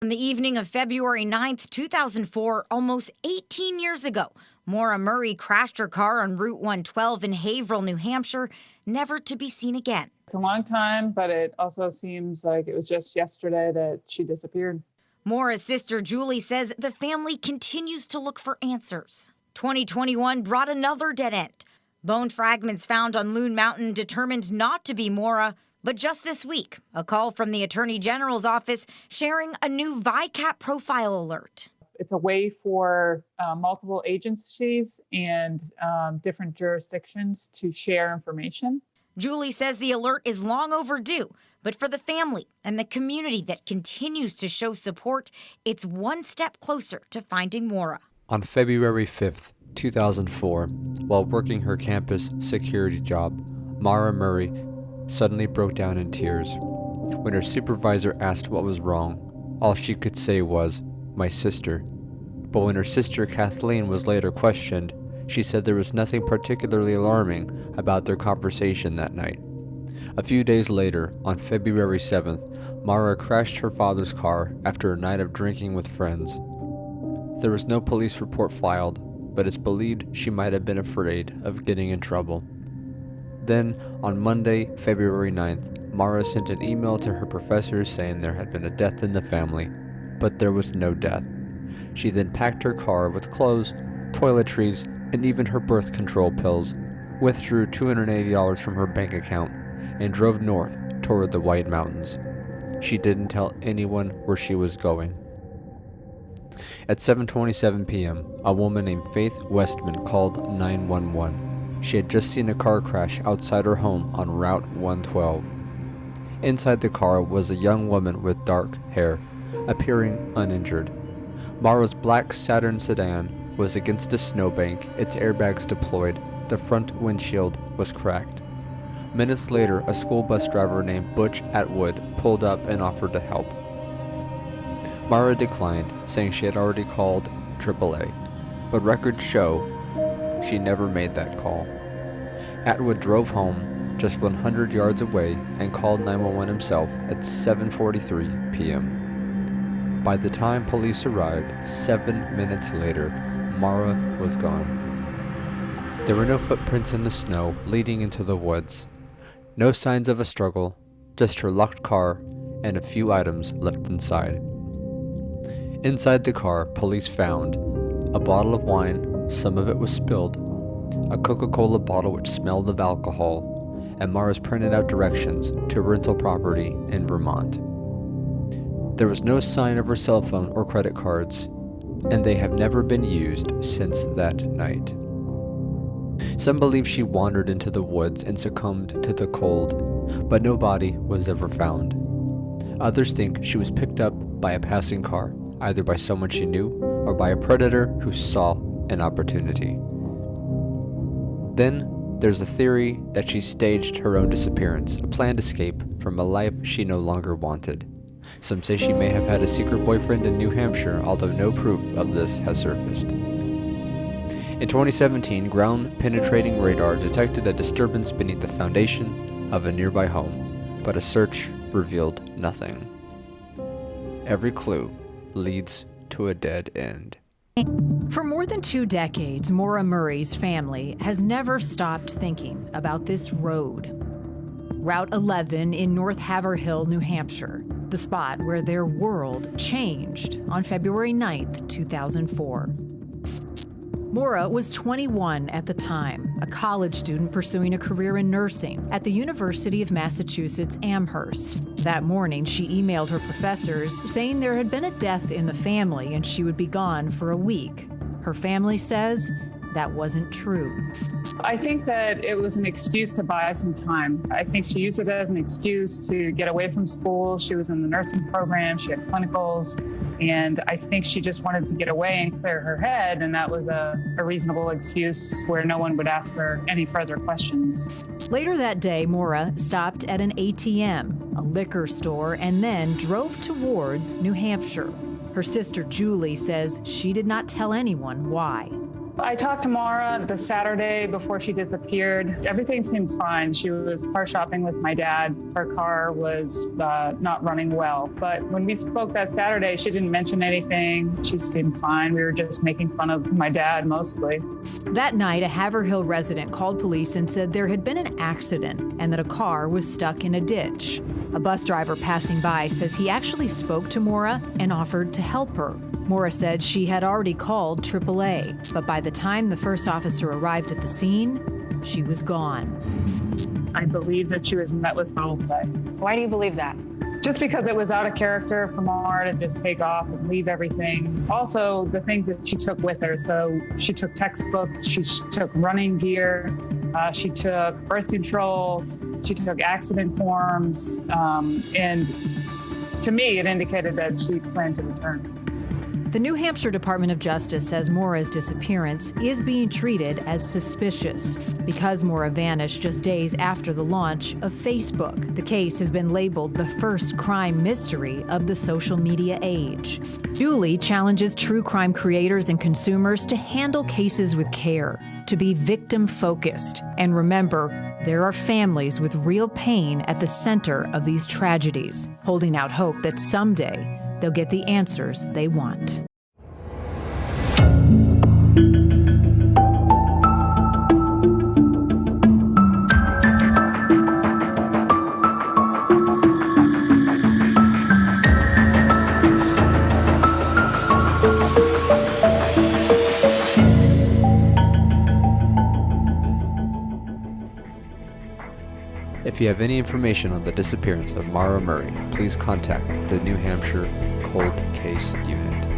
On the evening of February 9th, 2004, almost 18 years ago, Maura Murray crashed her car on Route 112 in Haverhill, New Hampshire, never to be seen again. It's a long time, but it also seems like it was just yesterday that she disappeared. Maura's sister Julie says the family continues to look for answers. 2021 brought another dead end. Bone fragments found on Loon Mountain determined not to be Maura. But just this week, a call from the Attorney General's office sharing a new VICAP profile alert. It's a way for multiple agencies and different jurisdictions to share information. Julie says the alert is long overdue, but for the family and the community that continues to show support, it's one step closer to finding Maura. On February 5th, 2004, while working her campus security job, Maura Murray suddenly broke down in tears. When her supervisor asked what was wrong, all she could say was, "My sister." But when her sister Kathleen was later questioned, she said there was nothing particularly alarming about their conversation that night. A few days later, on February 7th, Maura crashed her father's car after a night of drinking with friends. There was no police report filed, but it's believed she might have been afraid of getting in trouble. Then, on Monday, February 9th, Maura sent an email to her professors saying there had been a death in the family, but there was no death. She then packed her car with clothes, toiletries, and even her birth control pills, withdrew $280 from her bank account, and drove north toward the White Mountains. She didn't tell anyone where she was going. At 7:27 p.m., a woman named Faith Westman called 911. She had just seen a car crash outside her home on Route 112. Inside the car was a young woman with dark hair, appearing uninjured. Maura's black Saturn sedan was against a snowbank, its airbags deployed, the front windshield was cracked. Minutes later, a school bus driver named Butch Atwood pulled up and offered to help. Maura declined, saying she had already called AAA, but records show she never made that call. Atwood drove home just 100 yards away and called 911 himself at 7:43 p.m. By the time police arrived, 7 minutes later, Maura was gone. There were no footprints in the snow leading into the woods. No signs of a struggle, just her locked car and a few items left inside. Inside the car, police found a bottle of wine, some of it was spilled, a Coca-Cola bottle which smelled of alcohol, and Maura's printed out directions to a rental property in Vermont. There was no sign of her cell phone or credit cards, and they have never been used since that night. Some believe she wandered into the woods and succumbed to the cold, but no body was ever found. Others think she was picked up by a passing car, either by someone she knew or by a predator who saw an opportunity. Then there's the theory that she staged her own disappearance, a planned escape from a life she no longer wanted. Some say she may have had a secret boyfriend in New Hampshire, although no proof of this has surfaced. In 2017, ground-penetrating radar detected a disturbance beneath the foundation of a nearby home, but a search revealed nothing. Every clue leads to a dead end. For more than 2 decades, Maura Murray's family has never stopped thinking about this road. Route 11 in North Haverhill, New Hampshire, the spot where their world changed on February 9th, 2004. Maura was 21 at the time, a college student pursuing a career in nursing at the University of Massachusetts Amherst. That morning, she emailed her professors saying there had been a death in the family and she would be gone for a week. Her family says that wasn't true. I think that it was an excuse to buy some time. I think she used it as an excuse to get away from school. She was in the nursing program, she had clinicals, and I think she just wanted to get away and clear her head, and that was a reasonable excuse where no one would ask her any further questions. Later that day, Maura stopped at an ATM, a liquor store, and then drove towards New Hampshire. Her sister Julie says she did not tell anyone why. I talked to Maura the Saturday before she disappeared. Everything seemed fine. She was car shopping with my dad. Her car was not running well. But when we spoke that Saturday, she didn't mention anything. She seemed fine. We were just making fun of my dad mostly. That night, a Haverhill resident called police and said there had been an accident and that a car was stuck in a ditch. A bus driver passing by says he actually spoke to Maura and offered to help her. Maura said she had already called AAA, but by the time the first officer arrived at the scene, she was gone. I believe that she was met with foul play. Why do you believe that? Just because it was out of character for Maura to just take off and leave everything. Also, the things that she took with her. So she took textbooks, she took running gear, she took birth control, she took accident forms, and to me, it indicated that she planned to return. The New Hampshire Department of Justice says Maura's disappearance is being treated as suspicious because Maura vanished just days after the launch of Facebook. The case has been labeled the first crime mystery of the social media age. Julie challenges true crime creators and consumers to handle cases with care, to be victim-focused, and remember, there are families with real pain at the center of these tragedies, holding out hope that someday they'll get the answers they want. If you have any information on the disappearance of Maura Murray, please contact the New Hampshire Cold Case Unit.